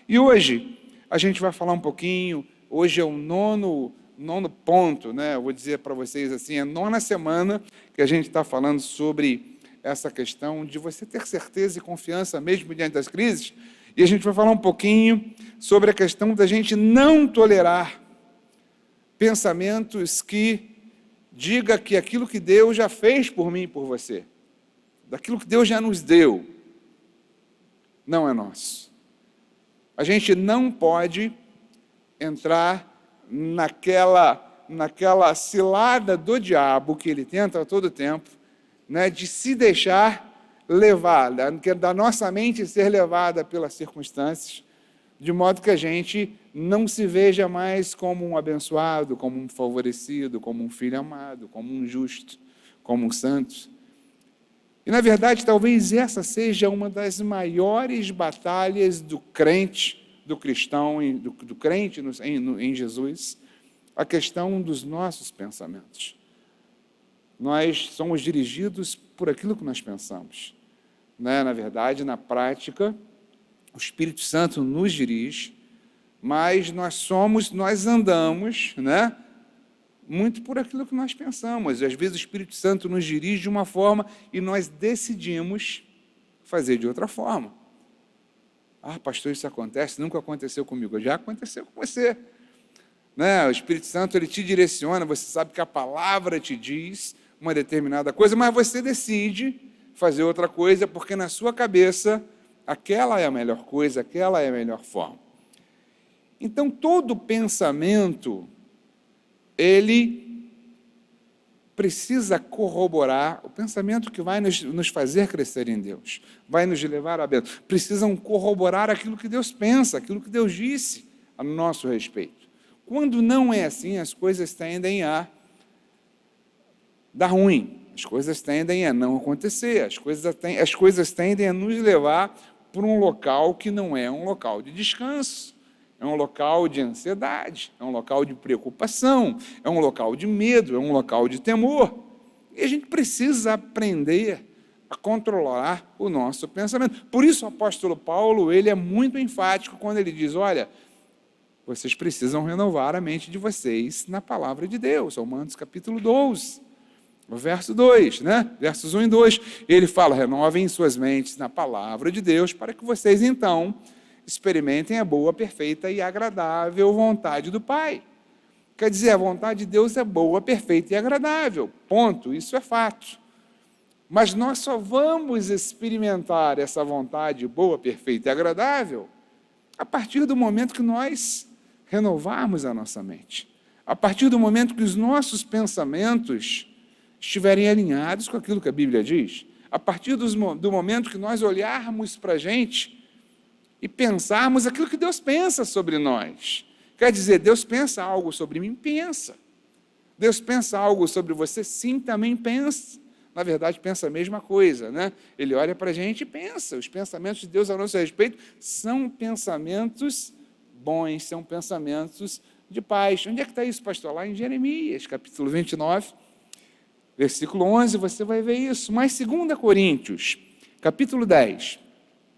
E hoje a gente vai falar um pouquinho, hoje é o nono ponto, né? Eu vou dizer para vocês assim, é a 9ª semana que a gente está falando sobre essa questão de você ter certeza e confiança mesmo diante das crises, e a gente vai falar um pouquinho sobre a questão da gente não tolerar pensamentos que diga que aquilo que Deus já fez por mim e por você, daquilo que Deus já nos deu, não é nosso. A gente não pode entrar naquela cilada do diabo que ele tenta a todo tempo, né, de se deixar levar, da nossa mente ser levada pelas circunstâncias, de modo que a gente não se veja mais como um abençoado, como um favorecido, como um filho amado, como um justo, como um santo. E, na verdade, talvez essa seja uma das maiores batalhas do crente, do cristão, do crente em Jesus, a questão dos nossos pensamentos. Nós somos dirigidos por aquilo que nós pensamos, né? Na verdade, na prática, o Espírito Santo nos dirige, mas nós andamos, né, muito por aquilo que nós pensamos. Às vezes o Espírito Santo nos dirige de uma forma e nós decidimos fazer de outra forma. Ah, pastor, isso acontece? Nunca aconteceu comigo. Já aconteceu com você, né? O Espírito Santo, ele te direciona, você sabe que a palavra te diz uma determinada coisa, mas você decide fazer outra coisa, porque na sua cabeça aquela é a melhor coisa, aquela é a melhor forma. Então, todo pensamento, ele precisa corroborar, o pensamento que vai nos fazer crescer em Deus, vai nos levar a bênção, precisam corroborar aquilo que Deus pensa, aquilo que Deus disse a nosso respeito. Quando não é assim, as coisas tendem a dar ruim, as coisas tendem a não acontecer, as coisas tendem a nos levar para um local que não é um local de descanso, é um local de ansiedade, é um local de preocupação, é um local de medo, é um local de temor. E a gente precisa aprender a controlar o nosso pensamento. Por isso o apóstolo Paulo, ele é muito enfático quando ele diz, olha, vocês precisam renovar a mente de vocês na palavra de Deus, Romanos capítulo 12, no verso 2, né? Versos 1 e 2, ele fala, renovem suas mentes na palavra de Deus, para que vocês, então, experimentem a boa, perfeita e agradável vontade do Pai. Quer dizer, a vontade de Deus é boa, perfeita e agradável, ponto, isso é fato. Mas nós só vamos experimentar essa vontade boa, perfeita e agradável a partir do momento que nós renovarmos a nossa mente, a partir do momento que os nossos pensamentos estiverem alinhados com aquilo que a Bíblia diz, a partir do momento que nós olharmos para a gente e pensarmos aquilo que Deus pensa sobre nós. Quer dizer, Deus pensa algo sobre mim? Pensa. Deus pensa algo sobre você? Sim, também pensa. Na verdade, pensa a mesma coisa, né? Ele olha para a gente e pensa. Os pensamentos de Deus a nosso respeito são pensamentos bons, são pensamentos de paz. Onde é que está isso, pastor? Lá em Jeremias, capítulo 29, versículo 11, você vai ver isso. Mas 2 Coríntios, capítulo 10,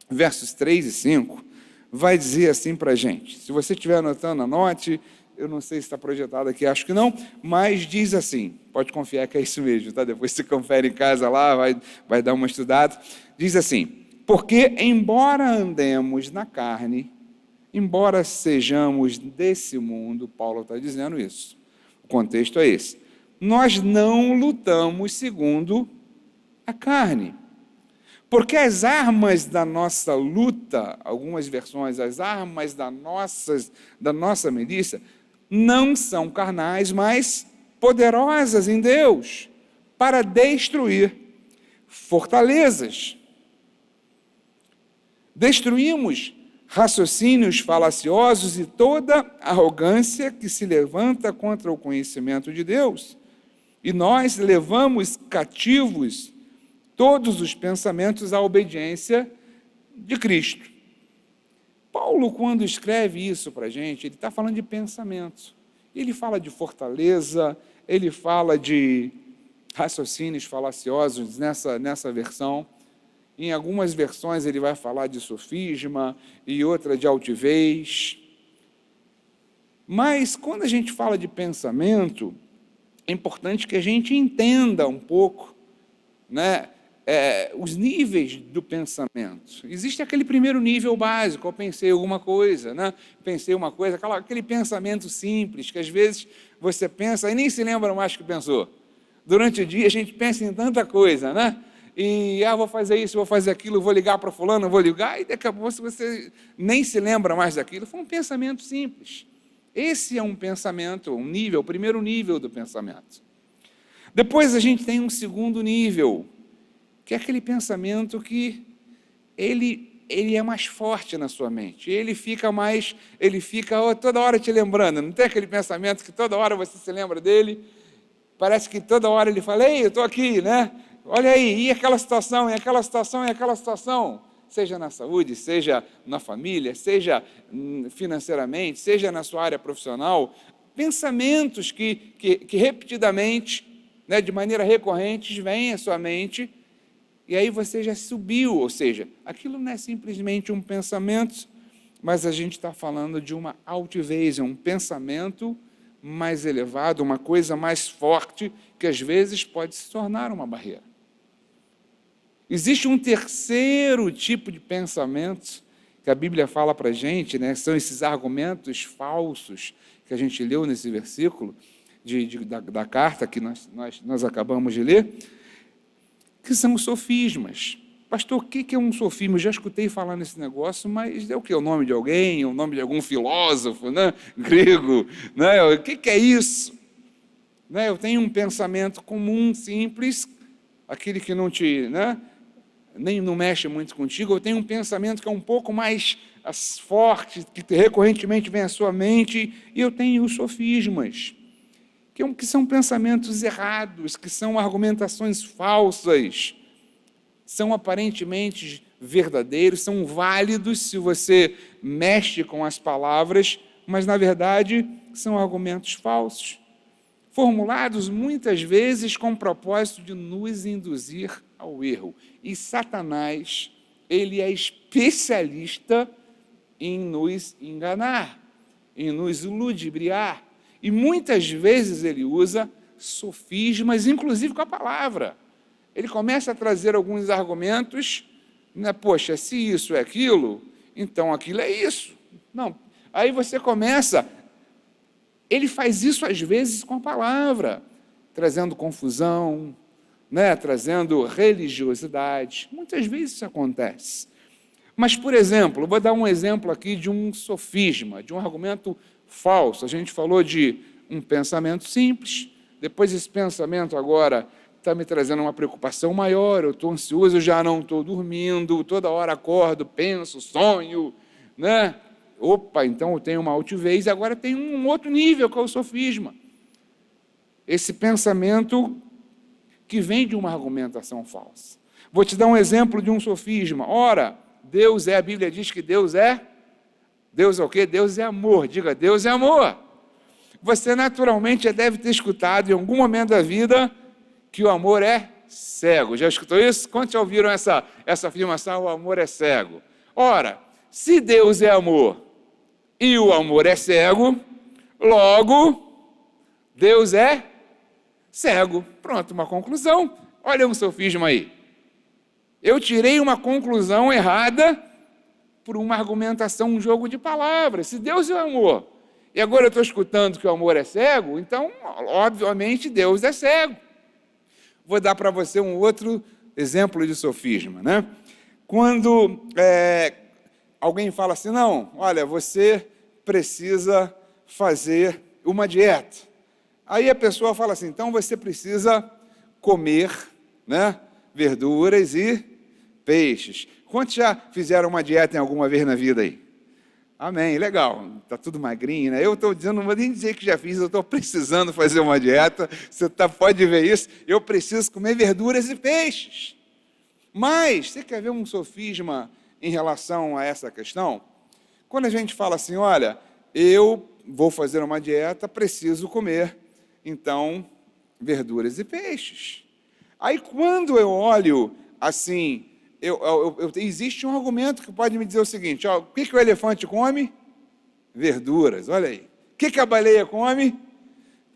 versos 3 e 5, vai dizer assim para a gente. Se você estiver anotando, anote. Eu não sei se está projetado aqui, acho que não, mas diz assim, pode confiar que é isso mesmo, tá? Depois você confere em casa lá, vai dar uma estudada. Diz assim, porque embora andemos na carne, embora sejamos desse mundo, Paulo está dizendo isso, o contexto é esse, nós não lutamos segundo a carne. Porque as armas da nossa luta, algumas versões, as armas da nossa milícia, não são carnais, mas poderosas em Deus, para destruir fortalezas. Destruímos raciocínios falaciosos e toda arrogância que se levanta contra o conhecimento de Deus. E nós levamos cativos todos os pensamentos à obediência de Cristo. Paulo, quando escreve isso para a gente, ele está falando de pensamento. Ele fala de fortaleza, ele fala de raciocínios falaciosos nessa versão. Em algumas versões ele vai falar de sofisma e outra de altivez. Mas quando a gente fala de pensamento, é importante que a gente entenda um pouco, né, os níveis do pensamento. Existe aquele primeiro nível básico, eu pensei alguma coisa, né? Pensei uma coisa, aquele pensamento simples, que às vezes você pensa e nem se lembra mais que pensou. Durante o dia a gente pensa em tanta coisa, né? E, vou fazer isso, vou fazer aquilo, vou ligar para fulano, vou ligar, e daqui a pouco você nem se lembra mais daquilo. Foi um pensamento simples. Esse é um pensamento, um nível, o primeiro nível do pensamento. Depois a gente tem um segundo nível, que é aquele pensamento que ele é mais forte na sua mente, ele fica toda hora te lembrando, não tem aquele pensamento que toda hora você se lembra dele, parece que toda hora ele fala, ei, eu estou aqui, né? Olha aí, e aquela situação, e aquela situação, e aquela situação, seja na saúde, seja na família, seja financeiramente, seja na sua área profissional, pensamentos que repetidamente, né, de maneira recorrente, vêm à sua mente, e aí você já subiu, ou seja, aquilo não é simplesmente um pensamento, mas a gente está falando de uma altivez, um pensamento mais elevado, uma coisa mais forte, que às vezes pode se tornar uma barreira. Existe um terceiro tipo de pensamento que a Bíblia fala para a gente, né? São esses argumentos falsos que a gente leu nesse versículo da carta que nós acabamos de ler, que são os sofismas. Pastor, o que é um sofisma? Eu já escutei falar nesse negócio, mas é o que? O nome de alguém? O nome de algum filósofo, né? Grego? Né? O que é isso? Né? Eu tenho um pensamento comum, simples, aquele que não te... Né? Nem não mexe muito contigo. Eu tenho um pensamento que é um pouco mais forte, que recorrentemente vem à sua mente, e eu tenho os sofismas, que são pensamentos errados, que são argumentações falsas, são aparentemente verdadeiros, são válidos se você mexe com as palavras, mas, na verdade, são argumentos falsos, formulados muitas vezes com o propósito de nos induzir ao erro. E Satanás, ele é especialista em nos enganar, em nos ludibriar. E muitas vezes ele usa sofismas, inclusive com a palavra. Ele começa a trazer alguns argumentos, né? Poxa, se isso é aquilo, então aquilo é isso. Não. Aí você começa, ele faz isso às vezes com a palavra, trazendo confusão, né? Trazendo religiosidade. Muitas vezes isso acontece. Mas, por exemplo, vou dar um exemplo aqui de um sofisma, de um argumento falso. A gente falou de um pensamento simples, depois esse pensamento agora está me trazendo uma preocupação maior, eu estou ansioso, eu já não estou dormindo, toda hora acordo, penso, sonho, né? Opa, então eu tenho uma altivez, agora tem um outro nível, que é o sofisma. Esse pensamento que vem de uma argumentação falsa. Vou te dar um exemplo de um sofisma. Ora, a Bíblia diz que Deus é o quê? Deus é amor. Diga, Deus é amor. Você naturalmente já deve ter escutado em algum momento da vida que o amor é cego. Já escutou isso? Quantos já ouviram essa afirmação? O amor é cego. Ora, se Deus é amor e o amor é cego, logo, Deus é cego. Pronto, uma conclusão. Olha um sofisma aí. Eu tirei uma conclusão errada por uma argumentação, um jogo de palavras. Se Deus é amor, e agora eu estou escutando que o amor é cego, então, obviamente, Deus é cego. Vou dar para você um outro exemplo de sofisma, né? Quando alguém fala assim, não, olha, você precisa fazer uma dieta. Aí a pessoa fala assim, então você precisa comer, né, verduras e peixes. Quantos já fizeram uma dieta em alguma vez na vida aí? Amém, legal, está tudo magrinho, né? Eu estou dizendo, não vou nem dizer que já fiz, eu estou precisando fazer uma dieta, você pode ver isso, eu preciso comer verduras e peixes. Mas, você quer ver um sofisma em relação a essa questão? Quando a gente fala assim, olha, eu vou fazer uma dieta, preciso comer, então, verduras e peixes. Aí, quando eu olho, assim, existe um argumento que pode me dizer o seguinte, ó, o que o elefante come? Verduras, olha aí. O que a baleia come?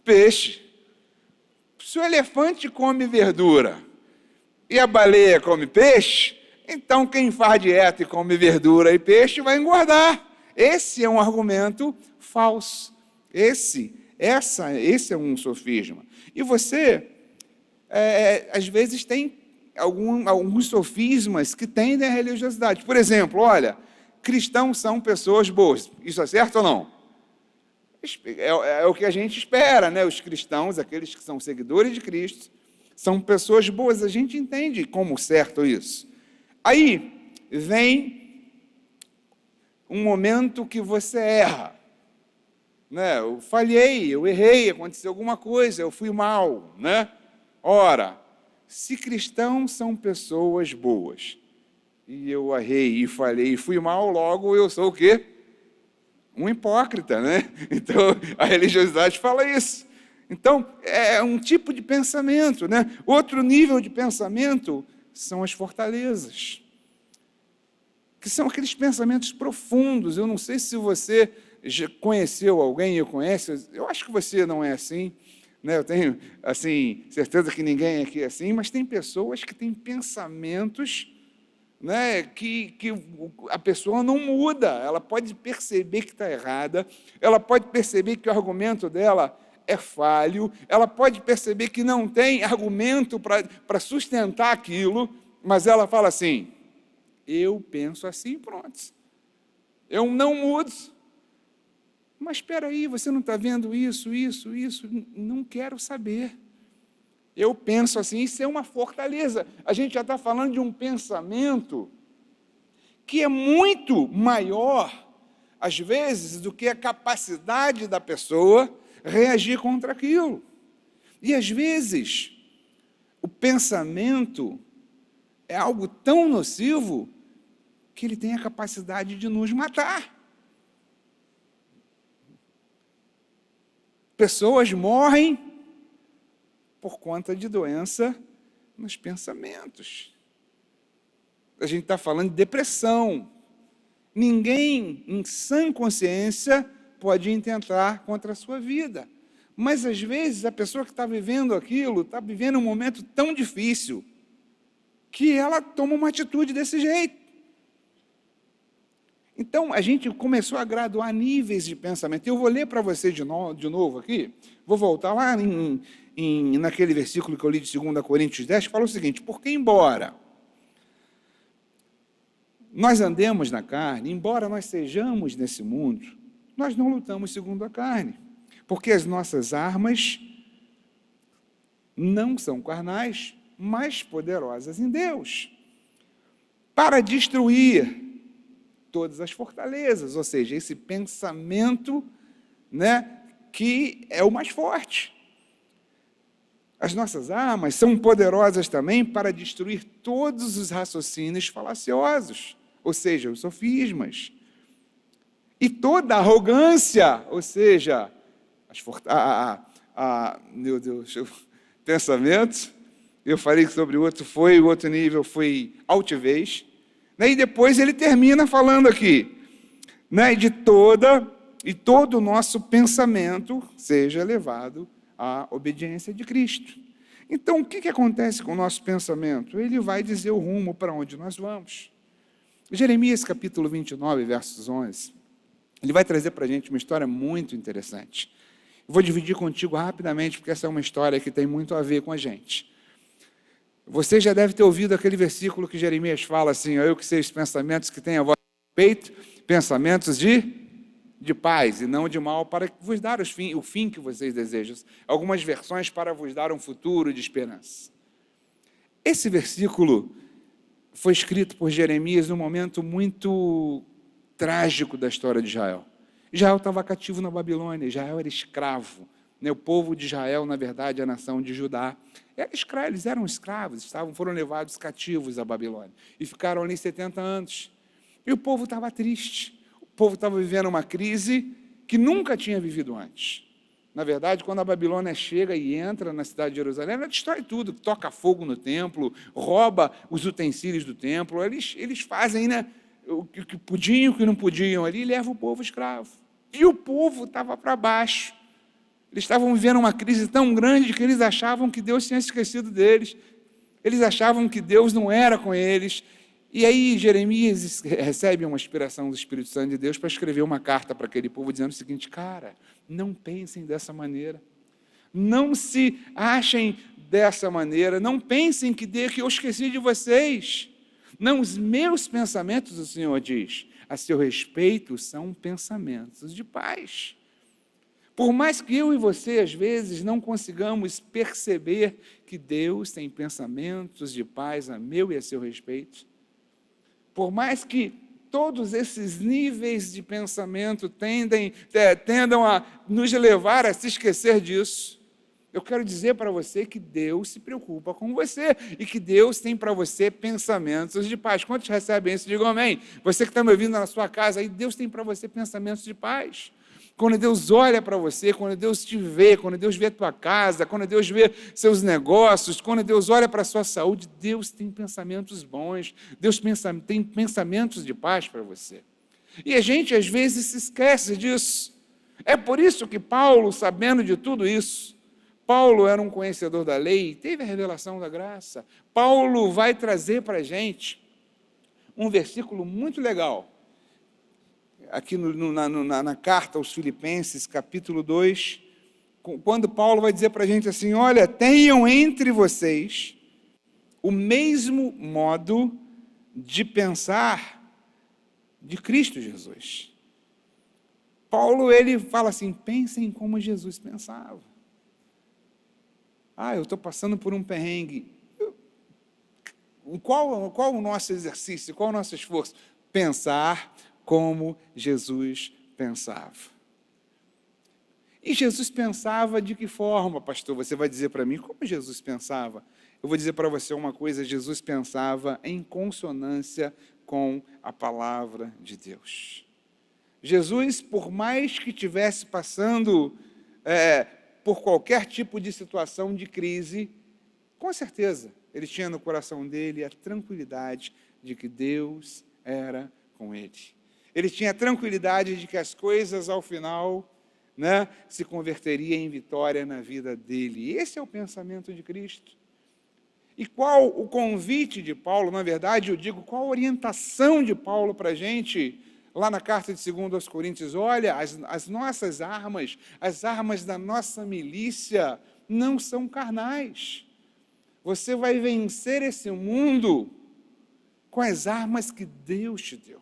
Peixe. Se o elefante come verdura e a baleia come peixe, então quem faz dieta e come verdura e peixe vai engordar. Esse é um argumento falso. Esse é um sofisma. E você, às vezes, tem alguns sofismas que tendem à religiosidade. Por exemplo, olha, cristãos são pessoas boas. Isso é certo ou não? É o que a gente espera, né? Os cristãos, aqueles que são seguidores de Cristo, são pessoas boas. A gente entende como certo isso. Aí vem um momento que você erra. Né? Eu falhei, eu errei, aconteceu alguma coisa, eu fui mal. Né? Ora, se cristãos são pessoas boas, e eu errei e falhei e fui mal, logo eu sou o quê? Um hipócrita, né? Então, a religiosidade fala isso. Então, é um tipo de pensamento, né? Outro nível de pensamento são as fortalezas, que são aqueles pensamentos profundos. Eu não sei se você já conheceu alguém, eu conheço, eu acho que você não é assim, né? Eu tenho, assim, certeza que ninguém aqui é assim, mas tem pessoas que têm pensamentos, né, que a pessoa não muda, ela pode perceber que está errada, ela pode perceber que o argumento dela é falho, ela pode perceber que não tem argumento para sustentar aquilo, mas ela fala assim, eu penso assim, pronto, eu não mudo. Mas espera aí, você não está vendo isso, não quero saber. Eu penso assim, isso é uma fortaleza. A gente já está falando de um pensamento que é muito maior, às vezes, do que a capacidade da pessoa reagir contra aquilo. E, às vezes, o pensamento é algo tão nocivo que ele tem a capacidade de nos matar. Pessoas morrem por conta de doença nos pensamentos. A gente está falando de depressão. Ninguém, em sã consciência, pode intentar contra a sua vida. Mas, às vezes, a pessoa que está vivendo aquilo, está vivendo um momento tão difícil, que ela toma uma atitude desse jeito. Então, a gente começou a graduar níveis de pensamento. Eu vou ler para você de novo aqui, vou voltar lá naquele versículo que eu li de 2 Coríntios 10, que fala o seguinte, porque embora nós andemos na carne, embora nós sejamos nesse mundo, nós não lutamos segundo a carne, porque as nossas armas não são carnais, mas poderosas em Deus, para destruir todas as fortalezas, ou seja, esse pensamento, né, que é o mais forte. As nossas armas são poderosas também para destruir todos os raciocínios falaciosos, ou seja, os sofismas. E toda arrogância, ou seja, meu Deus, pensamentos, eu falei sobre o outro nível foi altivez, né, e depois ele termina falando aqui, né, todo o nosso pensamento seja levado à obediência de Cristo. Então, o que acontece com o nosso pensamento? Ele vai dizer o rumo para onde nós vamos. Jeremias, capítulo 29, versos 11, ele vai trazer para a gente uma história muito interessante. Eu vou dividir contigo rapidamente, porque essa é uma história que tem muito a ver com a gente. Você já deve ter ouvido aquele versículo que Jeremias fala assim, eu que sei os pensamentos que tenho a vosso respeito, pensamentos de paz e não de mal, para vos dar o fim que vocês desejam. Algumas versões para vos dar um futuro de esperança. Esse versículo foi escrito por Jeremias num momento muito trágico da história de Israel. Israel estava cativo na Babilônia, Israel era escravo. O povo de Israel, na verdade, a nação de Judá, eles eram escravos, foram levados cativos à Babilônia e ficaram ali 70 anos. E o povo estava triste, o povo estava vivendo uma crise que nunca tinha vivido antes. Na verdade, quando a Babilônia chega e entra na cidade de Jerusalém, ela destrói tudo, toca fogo no templo, rouba os utensílios do templo, eles fazem, né, o que podiam e o que não podiam ali, e levam o povo escravo. E o povo estava para baixo. Eles estavam vivendo uma crise tão grande que eles achavam que Deus tinha esquecido deles. Eles achavam que Deus não era com eles. E aí Jeremias recebe uma inspiração do Espírito Santo de Deus para escrever uma carta para aquele povo dizendo o seguinte: cara, não pensem dessa maneira. Não se achem dessa maneira. Não pensem que eu esqueci de vocês. Não, os meus pensamentos, o Senhor diz, a seu respeito são pensamentos de paz. Por mais que eu e você, às vezes, não consigamos perceber que Deus tem pensamentos de paz a meu e a seu respeito, por mais que todos esses níveis de pensamento tendam a nos levar a se esquecer disso, eu quero dizer para você que Deus se preocupa com você e que Deus tem para você pensamentos de paz. Quantos recebem isso? Digam amém. Você que está me ouvindo na sua casa, aí Deus tem para você pensamentos de paz. Quando Deus olha para você, quando Deus te vê, quando Deus vê a tua casa, quando Deus vê seus negócios, quando Deus olha para a sua saúde, Deus tem pensamentos bons, Deus tem pensamentos de paz para você. E a gente, às vezes, se esquece disso. É por isso que Paulo, sabendo de tudo isso, Paulo era um conhecedor da lei, teve a revelação da graça. Paulo vai trazer para a gente um versículo muito legal, aqui na carta aos Filipenses, capítulo 2, quando Paulo vai dizer para a gente assim: olha, tenham entre vocês o mesmo modo de pensar de Cristo Jesus. Paulo, ele fala assim: pensem como Jesus pensava. Eu estou passando por um perrengue. Qual o nosso exercício? Qual o nosso esforço? Pensar como Jesus pensava. E Jesus pensava de que forma, pastor? Você vai dizer para mim, como Jesus pensava? Eu vou dizer para você uma coisa: Jesus pensava em consonância com a palavra de Deus. Jesus, por mais que estivesse passando por qualquer tipo de situação de crise, com certeza, ele tinha no coração dele a tranquilidade de que Deus era com ele. Ele tinha a tranquilidade de que as coisas, ao final, se converteriam em vitória na vida dele. Esse é o pensamento de Cristo. E qual o convite de Paulo, na verdade, eu digo, qual a orientação de Paulo para a gente, lá na carta de 2 aos Coríntios? Olha, as nossas armas, as armas da nossa milícia, não são carnais. Você vai vencer esse mundo com as armas que Deus te deu.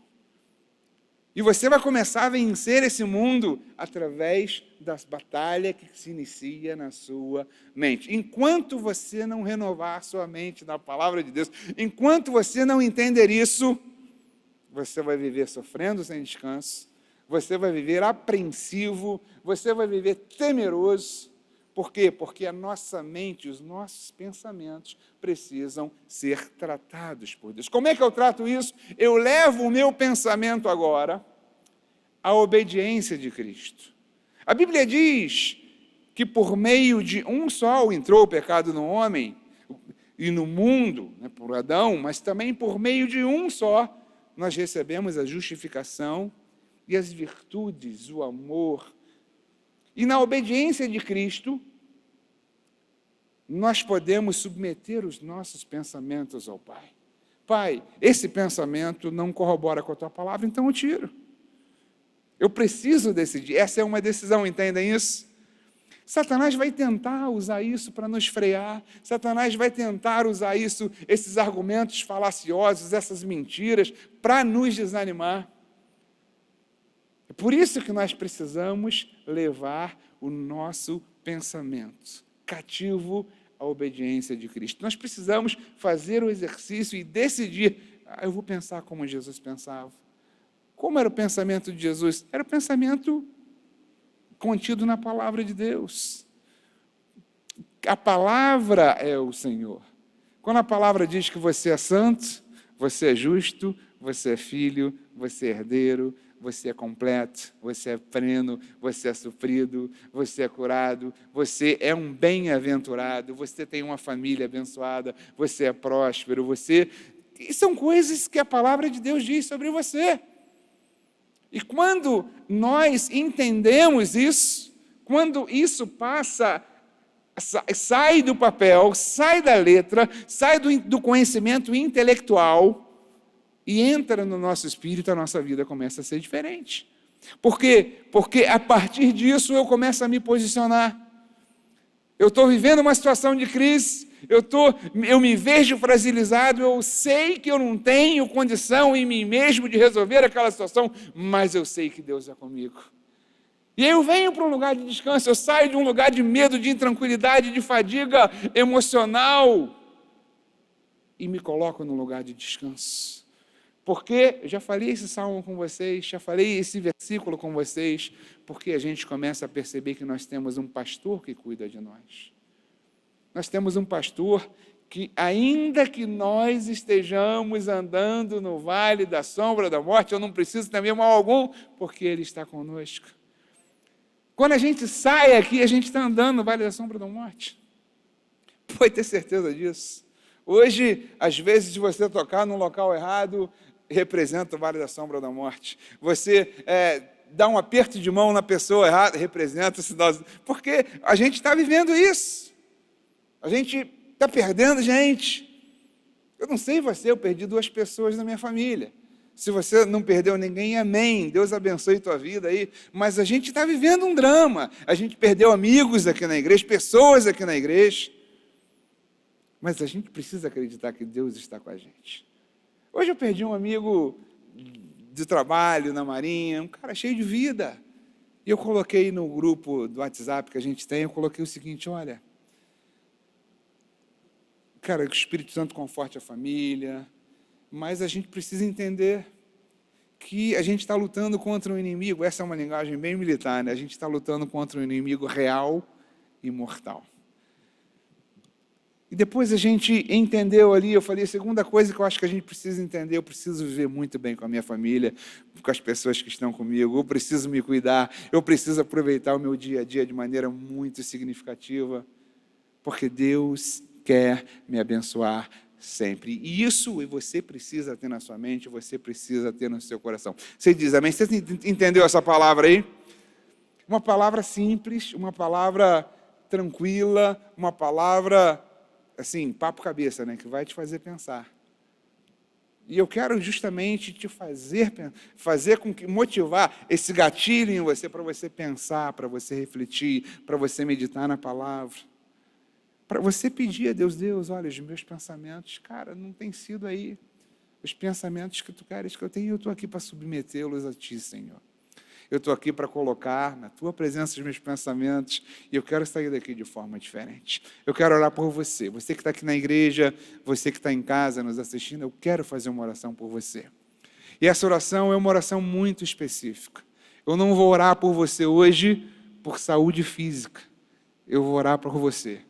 E você vai começar a vencer esse mundo através das batalhas que se inicia na sua mente. Enquanto você não renovar sua mente na palavra de Deus, enquanto você não entender isso, você vai viver sofrendo sem descanso, você vai viver apreensivo, você vai viver temeroso. Por quê? Porque a nossa mente, os nossos pensamentos precisam ser tratados por Deus. Como é que eu trato isso? Eu levo o meu pensamento agora à obediência de Cristo. A Bíblia diz que por meio de um só entrou o pecado no homem e no mundo, por Adão, mas também por meio de um só nós recebemos a justificação e as virtudes, o amor. E na obediência de Cristo, nós podemos submeter os nossos pensamentos ao Pai. Pai, esse pensamento não corrobora com a tua palavra, então eu tiro. Eu preciso decidir. Essa é uma decisão, entendem isso? Satanás vai tentar usar isso para nos frear. Satanás vai tentar usar isso, esses argumentos falaciosos, essas mentiras, para nos desanimar. É por isso que nós precisamos levar o nosso pensamento cativo à obediência de Cristo. Nós precisamos fazer o exercício e decidir: eu vou pensar como Jesus pensava. Como era o pensamento de Jesus? Era o pensamento contido na palavra de Deus. A palavra é o Senhor. Quando a palavra diz que você é santo, você é justo, você é filho, você é herdeiro, você é completo, você é pleno, você é suprido, você é curado, você é um bem-aventurado, você tem uma família abençoada, você é próspero, E são coisas que a palavra de Deus diz sobre você. E quando nós entendemos isso, quando isso sai do papel, sai da letra, sai do conhecimento intelectual e entra no nosso espírito, a nossa vida começa a ser diferente. Por quê? Porque a partir disso eu começo a me posicionar. Eu estou vivendo uma situação de crise, eu me vejo fragilizado, eu sei que eu não tenho condição em mim mesmo de resolver aquela situação, mas eu sei que Deus é comigo. E aí eu venho para um lugar de descanso, eu saio de um lugar de medo, de intranquilidade, de fadiga emocional e me coloco num lugar de descanso. Porque, eu já falei esse salmo com vocês, já falei esse versículo com vocês, porque a gente começa a perceber que nós temos um pastor que cuida de nós. Nós temos um pastor que, ainda que nós estejamos andando no vale da sombra da morte, eu não preciso temer mal algum, porque Ele está conosco. Quando a gente sai aqui, a gente está andando no vale da sombra da morte. Pode ter certeza disso. Hoje, às vezes, se você tocar num local errado, representa o vale da sombra da morte. Você dá um aperto de mão na pessoa errada, representa o sinal. Porque a gente está vivendo isso. A gente está perdendo gente. Eu não sei você, eu perdi 2 pessoas na minha família. Se você não perdeu ninguém, amém. Deus abençoe tua vida aí. Mas a gente está vivendo um drama. A gente perdeu amigos aqui na igreja, pessoas aqui na igreja. Mas a gente precisa acreditar que Deus está com a gente. Hoje eu perdi um amigo de trabalho na Marinha, um cara cheio de vida. E eu coloquei no grupo do WhatsApp que a gente tem, eu coloquei o seguinte, olha, cara, que o Espírito Santo conforte a família, mas a gente precisa entender que a gente está lutando contra um inimigo, essa é uma linguagem bem militar, né? A gente está lutando contra um inimigo real e mortal. E depois a gente entendeu ali, eu falei, a segunda coisa que eu acho que a gente precisa entender, eu preciso viver muito bem com a minha família, com as pessoas que estão comigo, eu preciso me cuidar, eu preciso aproveitar o meu dia a dia de maneira muito significativa, porque Deus quer me abençoar sempre. E isso você precisa ter na sua mente, você precisa ter no seu coração. Você diz amém? Você entendeu essa palavra aí? Uma palavra simples, uma palavra tranquila, uma palavra, assim, papo cabeça, né? Que vai te fazer pensar. E eu quero justamente te fazer com que motivar esse gatilho em você, para você pensar, para você refletir, para você meditar na palavra. Para você pedir a Deus, Deus, olha, os meus pensamentos, cara, não tem sido aí os pensamentos que tu queres que eu tenho, eu estou aqui para submetê-los a ti, Senhor. Eu estou aqui para colocar na tua presença os meus pensamentos e eu quero sair daqui de forma diferente. Eu quero orar por você. Você que está aqui na igreja, você que está em casa nos assistindo, eu quero fazer uma oração por você. E essa oração é uma oração muito específica. Eu não vou orar por você hoje por saúde física. Eu vou orar por você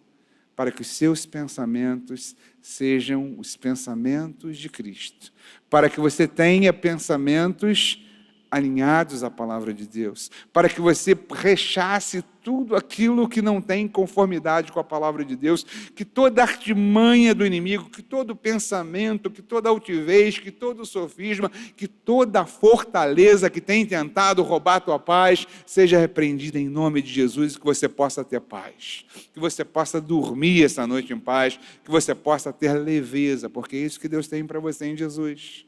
para que os seus pensamentos sejam os pensamentos de Cristo. Para que você tenha pensamentos alinhados à palavra de Deus, para que você rechace tudo aquilo que não tem conformidade com a palavra de Deus, que toda artimanha do inimigo, que todo pensamento, que toda altivez, que todo sofisma, que toda fortaleza que tem tentado roubar a tua paz, seja repreendida em nome de Jesus, e que você possa ter paz, que você possa dormir essa noite em paz, que você possa ter leveza, porque é isso que Deus tem para você em Jesus.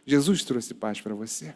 Jesus trouxe paz para você.